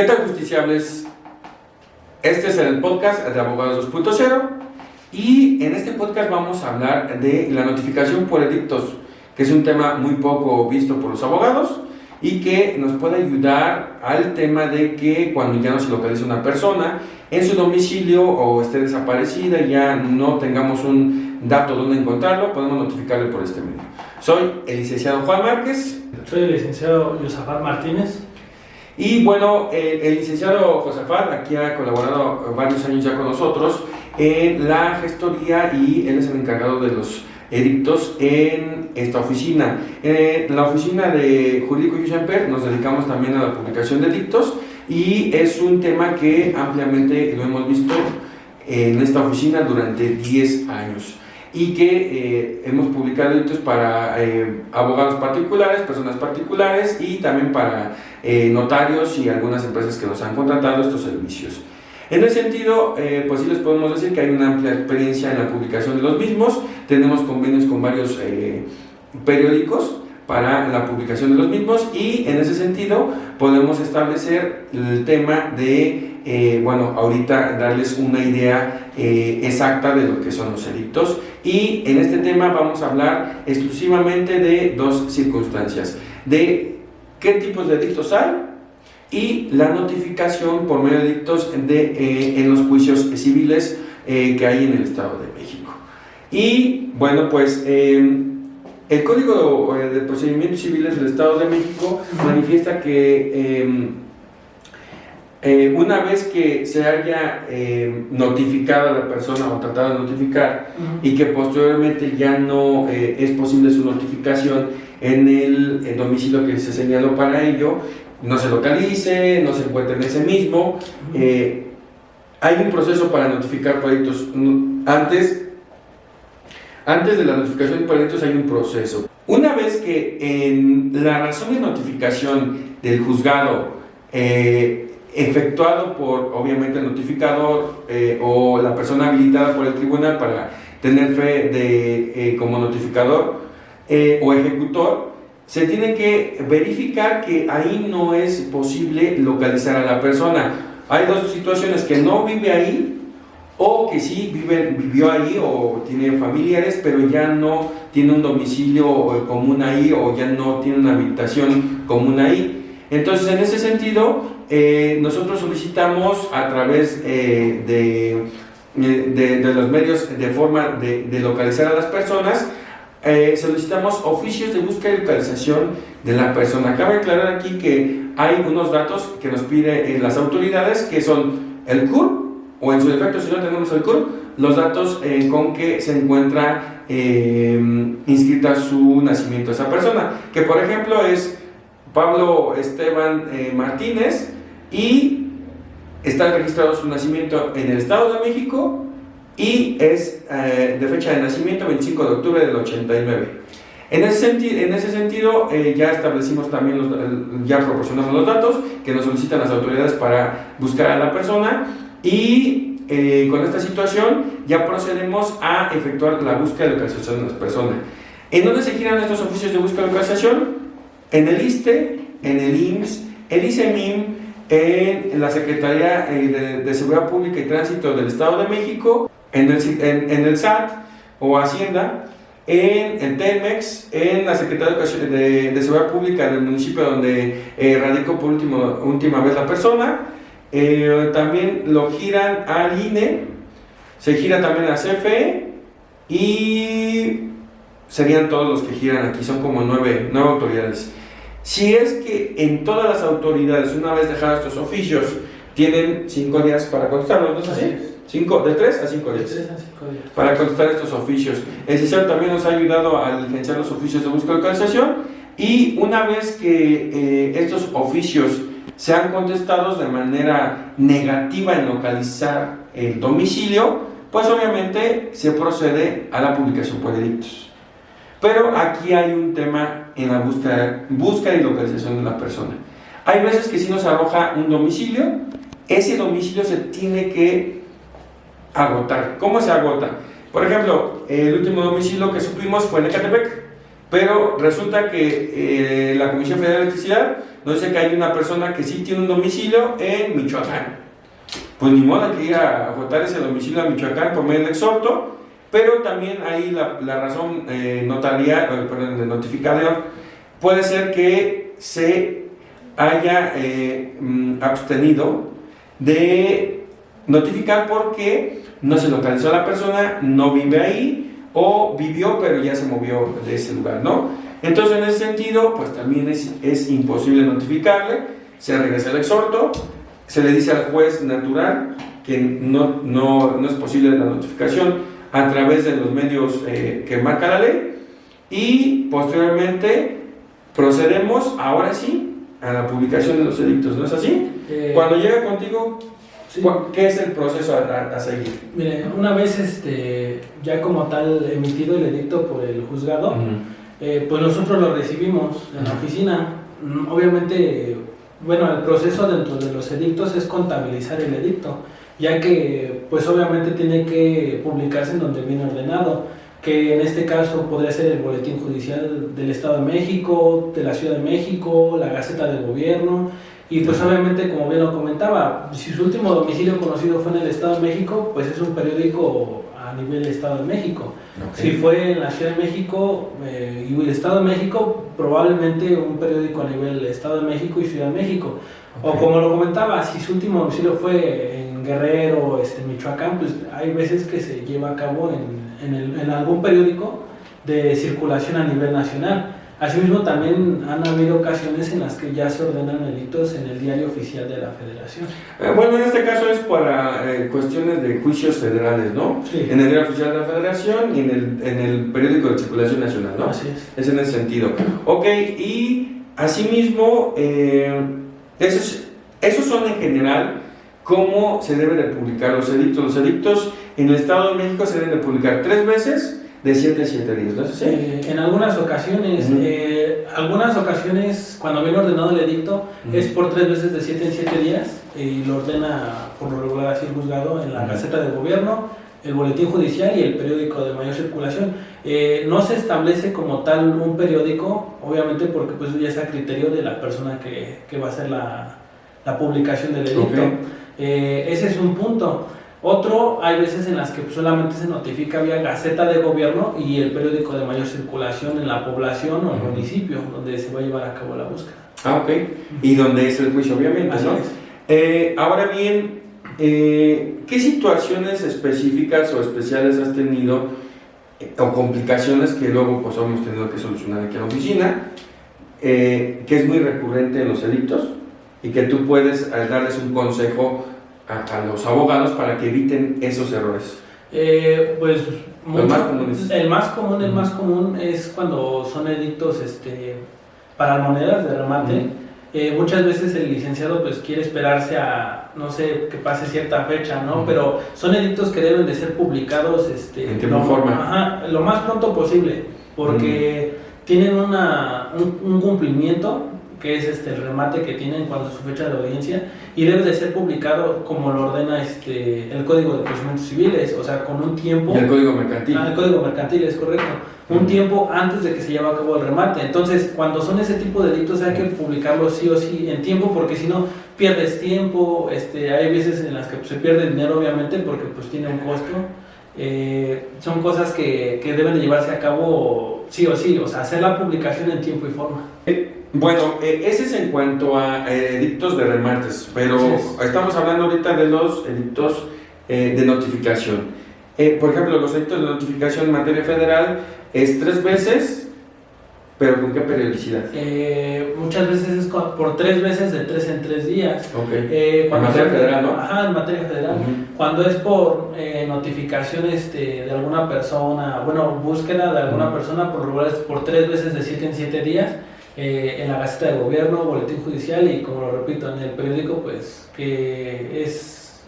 ¿Qué tal, justiciables? Este es el podcast de Abogados 2.0 y en este podcast vamos a hablar de la notificación por edictos, que es un tema muy poco visto por los abogados y que nos puede ayudar al tema de que cuando ya no se localiza una persona en su domicilio o esté desaparecida y ya no tengamos un dato donde encontrarlo, podemos notificarle por este medio. Soy el licenciado Juan Márquez. Soy el licenciado Josafat Martínez. Y bueno, el licenciado Josafat aquí ha colaborado varios años ya con nosotros en la gestoría y él es el encargado de los edictos en esta oficina. En la oficina de Jurídico Yusemper nos dedicamos también a la publicación de edictos y es un tema que ampliamente lo hemos visto en esta oficina durante 10 años y que hemos publicado edictos para abogados particulares, personas particulares y también para notarios y algunas empresas que nos han contratado estos servicios. En ese sentido, pues sí les podemos decir que hay una amplia experiencia en la publicación de los mismos. Tenemos convenios con varios periódicos para la publicación de los mismos y en ese sentido podemos establecer el tema de, bueno, ahorita darles una idea exacta de lo que son los edictos y en este tema vamos a hablar exclusivamente de dos circunstancias, de qué tipos de edictos hay y la notificación por medio de edictos en los juicios civiles que hay en el Estado de México. Y bueno, pues el Código de Procedimientos Civiles del Estado de México manifiesta que una vez que se haya notificado a la persona o tratado de notificar y que posteriormente ya no es posible su notificación en el domicilio que se señaló para ello, no se localice, no se encuentre en ese mismo, hay un proceso para notificar por edictos. Antes de la notificación por edictos hay un proceso. Una vez que en la razón de notificación del juzgado efectuado por obviamente el notificador o la persona habilitada por el tribunal para tener fe de como notificador o ejecutor, se tiene que verificar que ahí no es posible localizar a la persona. Hay dos situaciones: que no vive ahí o que sí vivió ahí o tiene familiares, pero ya no tiene un domicilio común ahí o ya no tiene una habitación común ahí. Entonces, en ese sentido, nosotros solicitamos a través de los medios de forma de localizar a las personas, solicitamos oficios de búsqueda y localización de la persona. Cabe aclarar aquí que hay unos datos que nos piden las autoridades, que son el CUR, o en su defecto, si no tenemos el CUR, los datos con que se encuentra inscrita su nacimiento de esa persona, que por ejemplo es Pablo Esteban Martínez y está registrado su nacimiento en el Estado de México y es de fecha de nacimiento 25 de octubre del 89. En ese sentido ya establecimos también, ya proporcionamos los datos que nos solicitan las autoridades para buscar a la persona y con esta situación ya procedemos a efectuar la búsqueda de localización de las personas. ¿En dónde se giran estos oficios de búsqueda de localización? En el ISSSTE, en el IMSS, el ICEMIM, en la Secretaría de Seguridad Pública y Tránsito del Estado de México, en el SAT o Hacienda, en el TEMEX, en la Secretaría de Seguridad Pública del municipio donde radicó por última vez la persona. También lo giran al INE, se gira también a CFE y serían todos los que giran aquí, son como 9 autoridades. Si es que en todas las autoridades, una vez dejados estos oficios, tienen 5 días para contestarlos, ¿no es así? De 3 a 5 días. Para contestar estos oficios. El CISAR también nos ha ayudado a diligenciar los oficios de búsqueda de localización y una vez que estos oficios sean contestados de manera negativa en localizar el domicilio, pues obviamente se procede a la publicación por edictos. Pero aquí hay un tema en la búsqueda y localización de la persona. Hay veces que si nos arroja un domicilio, ese domicilio se tiene que agotar. ¿Cómo se agota? Por ejemplo, el último domicilio que supimos fue en Ecatepec, pero resulta que la Comisión Federal de Electricidad nos dice que hay una persona que sí tiene un domicilio en Michoacán. Pues ni modo, hay que ir a agotar ese domicilio a Michoacán por medio del exhorto, pero también ahí la razón notarial, perdón, de notificador, puede ser que se haya abstenido de notificar porque no se localizó a la persona, no vive ahí, o vivió pero ya se movió de ese lugar, ¿no? Entonces, en ese sentido, pues también es imposible notificarle, se regresa el exhorto, se le dice al juez natural que no es posible la notificación a través de los medios que marca la ley, y posteriormente procedemos, ahora sí, a la publicación de los edictos, ¿no es así? Cuando llega contigo, sí. ¿Qué es el proceso a seguir? Mire, una vez ya como tal emitido el edicto por el juzgado, pues nosotros lo recibimos en la oficina. Obviamente, bueno, el proceso dentro de los edictos es contabilizar el edicto, ya que pues obviamente tiene que publicarse en donde viene ordenado, que en este caso podría ser el Boletín Judicial del Estado de México, de la Ciudad de México, la Gaceta del Gobierno, y pues obviamente, como bien lo comentaba, si su último domicilio conocido fue en el Estado de México, pues es un periódico a nivel Estado de México. Si fue en la Ciudad de México y el Estado de México, probablemente un periódico a nivel Estado de México y Ciudad de México. O como lo comentaba, si su último domicilio fue en Guerrero, Michoacán, pues hay veces que se lleva a cabo en algún periódico de circulación a nivel nacional. Asimismo, también han habido ocasiones en las que ya se ordenan edictos en el Diario Oficial de la Federación. Bueno, en este caso es para cuestiones de juicios federales, ¿no? Sí. En el Diario Oficial de la Federación y en el periódico de circulación nacional, ¿no? Así es. Es en ese sentido. Ok, y asimismo, esos son en general cómo se deben de publicar los edictos. Los edictos en el Estado de México se deben de publicar 3 veces de 7 a 7 días, ¿no? ¿Sí? En algunas ocasiones, cuando viene ordenado el edicto, es por 3 veces de 7 en 7 días, y lo ordena por lo regular así el juzgado en la Gaceta del Gobierno, el Boletín Judicial y el periódico de mayor circulación. No se establece como tal un periódico, obviamente porque pues ya es a criterio de la persona que va a hacer la publicación del edicto. Ese es un punto. Otro, hay veces en las que solamente se notifica vía Gaceta de Gobierno y el periódico de mayor circulación en la población o el municipio donde se va a llevar a cabo la búsqueda. Ah, ok. Y donde es el juicio, obviamente, así ¿no? Es. Ahora bien, ¿qué situaciones específicas o especiales has tenido o complicaciones que luego pues hemos tenido que solucionar aquí en la oficina, que es muy recurrente en los edictos y que tú puedes darles un consejo a los abogados para que eviten esos errores? Pues los más comunes. El más común es cuando son edictos para monedas de remate. Muchas veces el licenciado pues quiere esperarse a, no sé, que pase cierta fecha, ¿no? Pero son edictos que deben de ser publicados en tiempo y forma. Ajá, lo más pronto posible, porque tienen un cumplimiento, que es el remate que tienen cuando es su fecha de audiencia, y debe de ser publicado como lo ordena el Código de Procedimientos Civiles, o sea, con un tiempo... Y el Código Mercantil. El Código Mercantil, es correcto. Un tiempo antes de que se lleve a cabo el remate. Entonces, cuando son ese tipo de delitos hay que publicarlos sí o sí en tiempo, porque si no, pierdes tiempo. Hay veces en las que se pierde dinero, obviamente, porque pues tiene un costo. Son cosas que deben de llevarse a cabo sí o sí, o sea, hacer la publicación en tiempo y forma. Bueno, ese es en cuanto a edictos de remates, pero estamos hablando ahorita de los edictos de notificación. Por ejemplo, los edictos de notificación en materia federal es 3 veces, pero ¿con qué periodicidad? Muchas veces es por 3 veces de 3 en 3 días. Okay. En materia federal, ¿no? Ajá, en materia federal. Cuando es por notificaciones de alguna persona, bueno, búsqueda de alguna persona, por lo general es por 3 veces de 7 en 7 días. En la Gaceta de Gobierno, Boletín Judicial y, como lo repito, en el periódico, pues que es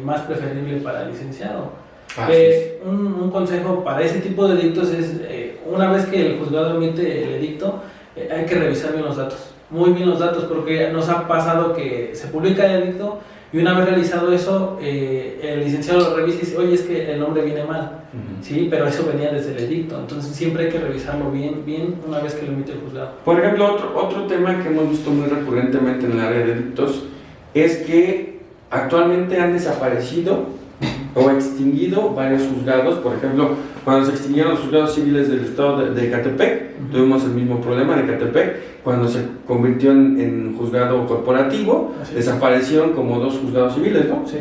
más preferible para el licenciado. Un consejo para ese tipo de delitos es, una vez que el juzgado emite el edicto, hay que revisar bien los datos, muy bien los datos, porque nos ha pasado que se publica el edicto Y una vez realizado eso, el licenciado lo revisa y dice, oye, es que el nombre viene mal, ¿sí? Pero eso venía desde el edicto, entonces siempre hay que revisarlo bien una vez que lo emite el juzgado. Por ejemplo, otro tema que hemos visto muy recurrentemente en el área de edictos es que actualmente han desaparecido o extinguido varios juzgados. Por ejemplo, cuando se extinguieron los juzgados civiles del estado de Ecatepec, tuvimos el mismo problema en Ecatepec. Cuando se convirtió en juzgado corporativo, desaparecieron como 2 juzgados civiles, ¿no? Sí.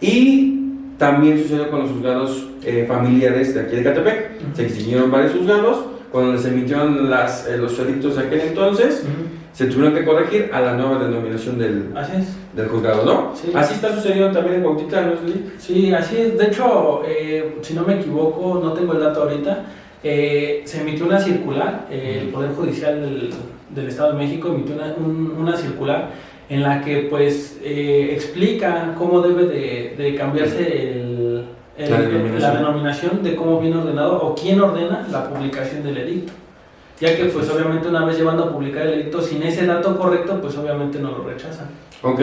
Y también sucedió con los juzgados familiares de aquí de Ecatepec. Se extinguieron varios juzgados. Cuando se emitieron los edictos de aquel entonces, se tuvieron que corregir a la nueva denominación del juzgado, ¿no? Sí. Así está sucediendo también en Cuautitlán, ¿no? Sí, así es. De hecho, si no me equivoco, no tengo el dato ahorita, se emitió una circular, el Poder Judicial del Estado de México emitió una circular en la que pues explica cómo debe de cambiarse la denominación de cómo viene ordenado o quién ordena la publicación del edicto, ya que pues obviamente una vez llevando a publicar el edicto sin ese dato correcto, pues obviamente no lo rechazan. Ok,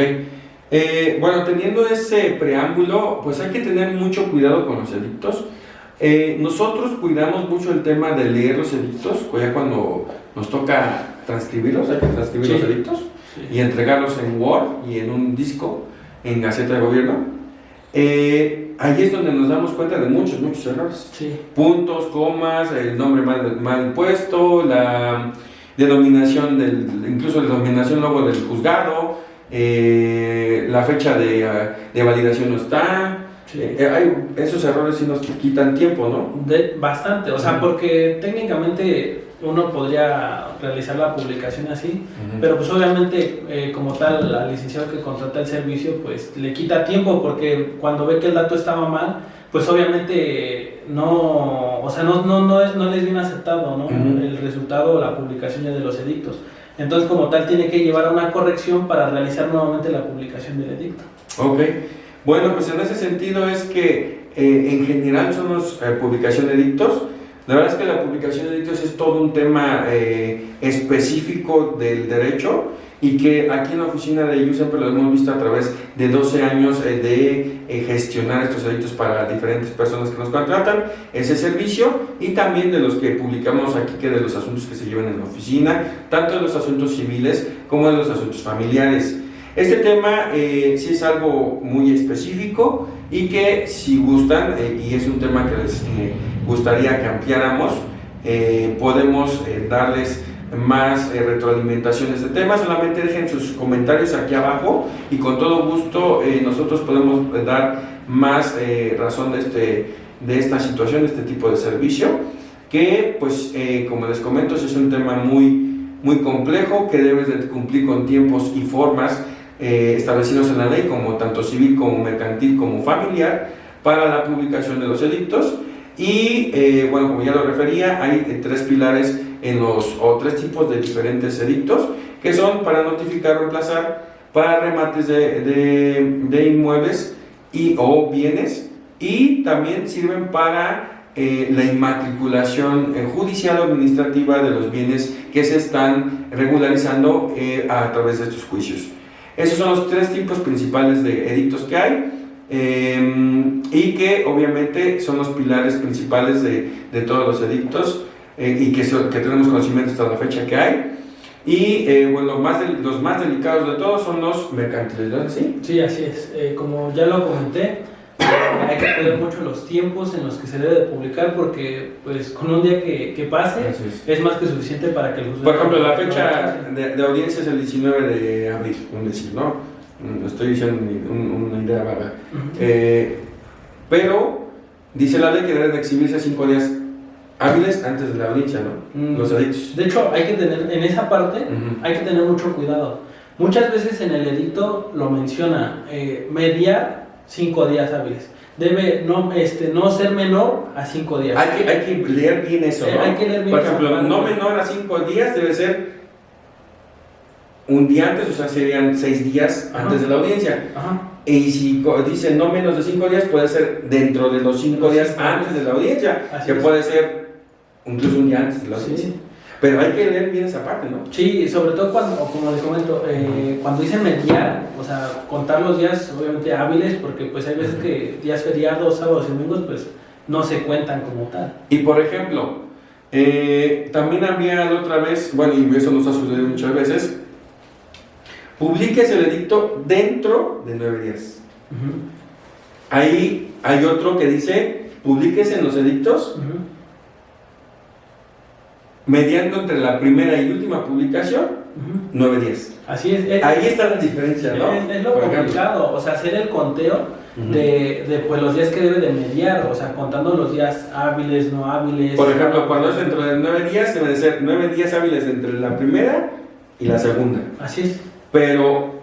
bueno, teniendo ese preámbulo, pues hay que tener mucho cuidado con los edictos. Nosotros cuidamos mucho el tema de leer los edictos, ya cuando nos toca transcribirlos, hay que transcribir los edictos y entregarlos en Word y en un disco, en Gaceta de Gobierno. Ahí es donde nos damos cuenta de muchos errores. Sí. Puntos, comas, el nombre mal puesto, la denominación incluso la denominación luego del juzgado, la fecha de validación no está. Sí. Esos errores sí nos quitan tiempo, ¿no? Bastante, o sea, porque técnicamente uno podría realizar la publicación así, pero pues obviamente como tal al licenciado que contrata el servicio pues le quita tiempo, porque cuando ve que el dato estaba mal, pues obviamente no les viene aceptado, ¿no? El resultado o la publicación ya de los edictos. Entonces como tal tiene que llevar a una corrección para realizar nuevamente la publicación del edicto. Ok. Bueno, pues en ese sentido es que en general son las publicación de edictos. La verdad es que la publicación de edictos es todo un tema específico del derecho y que aquí en la oficina de IU siempre lo hemos visto a través de 12 años de gestionar estos edictos para diferentes personas que nos contratan, ese servicio, y también de los que publicamos aquí, que de los asuntos que se llevan en la oficina, tanto de los asuntos civiles como de los asuntos familiares. Este tema sí es algo muy específico y que si gustan, y es un tema que les gustaría que ampliáramos, podemos darles más retroalimentación de este tema. Solamente dejen sus comentarios aquí abajo y con todo gusto nosotros podemos dar más razón de esta situación, de este tipo de servicio, que pues como les comento es un tema muy complejo, que debes de cumplir con tiempos y formas establecidos en la ley, como tanto civil como mercantil como familiar, para la publicación de los edictos. Y bueno, como ya lo refería, hay 3 pilares o 3 tipos de diferentes edictos, que son para notificar o reemplazar, para remates de inmuebles o bienes, y también sirven para la inmatriculación judicial o administrativa de los bienes que se están regularizando a través de estos juicios. Esos son los 3 tipos principales de edictos que hay. Y que obviamente son los pilares principales de todos los edictos y que tenemos conocimiento hasta la fecha que hay. Y bueno, los más delicados de todos son los mercantiles, ¿no? ¿Sí? Sí, así es. Como ya lo comenté, hay que cuidar mucho los tiempos en los que se debe de publicar, porque pues con un día que pase es más que suficiente para que el juzgado... Por ejemplo, la fecha de audiencia es el 19 de abril, un decir, ¿no? Estoy diciendo una idea vaga. Pero dice la ley que deben de exhibirse 5 días hábiles antes de la audiencia, ¿no? Los edictos. De hecho, hay que tener, en esa parte, hay que tener mucho cuidado. Muchas veces en el edicto lo menciona, mediar 5 días hábiles. Debe no ser menor a 5 días. Hay que leer bien eso, ¿no? Hay que leer bien. Por ejemplo, no menor a 5 días debe ser un día antes, o sea, serían 6 días antes de la audiencia. Y si dice no menos de 5 días, puede ser dentro de los 5 días antes de la audiencia, que puede ser incluso un día antes de la audiencia. Sí. Pero hay que leer bien esa parte, ¿no? Sí, sobre todo cuando, como les comento, cuando dice mediar, o sea, contar los días obviamente hábiles, porque pues hay veces que días feriados, sábados y domingos, pues no se cuentan como tal. Y por ejemplo, también había la otra vez, bueno, y eso nos ha sucedido muchas veces, publíquese el edicto dentro de 9 días. Ahí hay otro que dice, publíquese en los edictos mediando entre la primera y última publicación 9 días. Así es. Ahí está la diferencia, ¿no? Es lo complicado, o sea, hacer el conteo de pues, los días que debe de mediar, o sea, contando los días hábiles, no hábiles. Por ejemplo, cuando es dentro de 9 días, deben ser 9 días hábiles entre la primera y la segunda. Así es. Pero,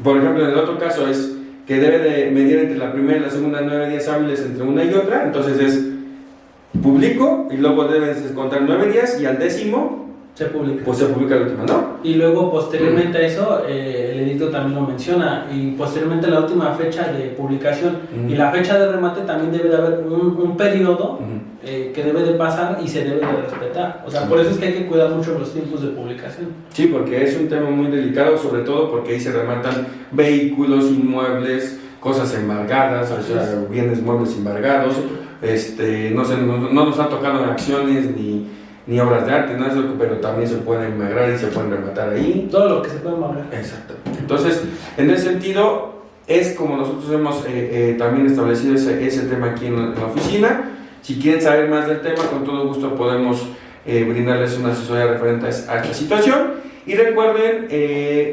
por ejemplo, en el otro caso es que debe de medir entre la primera y la segunda 9 días hábiles entre una y otra, entonces es publico y luego debes contar 9 días y al 10º se publica. Pues se publica la última, ¿no? Y luego posteriormente a eso, el edicto también lo menciona, y posteriormente la última fecha de publicación y la fecha de remate también debe de haber un periodo que debe de pasar y se debe de respetar. O sea, por eso es que hay que cuidar mucho los tiempos de publicación. Sí, porque es un tema muy delicado, sobre todo porque ahí se rematan vehículos, inmuebles, cosas embargadas, o sea, bienes muebles embargados. No nos han tocado acciones ni obras de arte, nada de eso, pero también se pueden embargar y se pueden rematar ahí. Todo lo que se puede embargar. Exacto. Entonces, en ese sentido, es como nosotros hemos también establecido ese tema aquí en la oficina. Si quieren saber más del tema, con todo gusto podemos brindarles una asesoría referente a esta situación. Y recuerden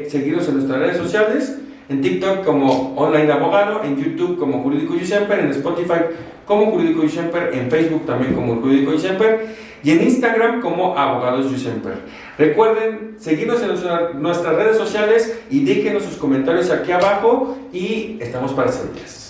seguirnos en nuestras redes sociales, en TikTok como Online Abogado, en YouTube como Jurídico Yusemper, en Spotify como Jurídico Yusemper, en Facebook también como Jurídico Yusemper y en Instagram como Abogados Yusemper. Recuerden seguirnos en nuestras redes sociales y déjenos sus comentarios aquí abajo y estamos para servirles.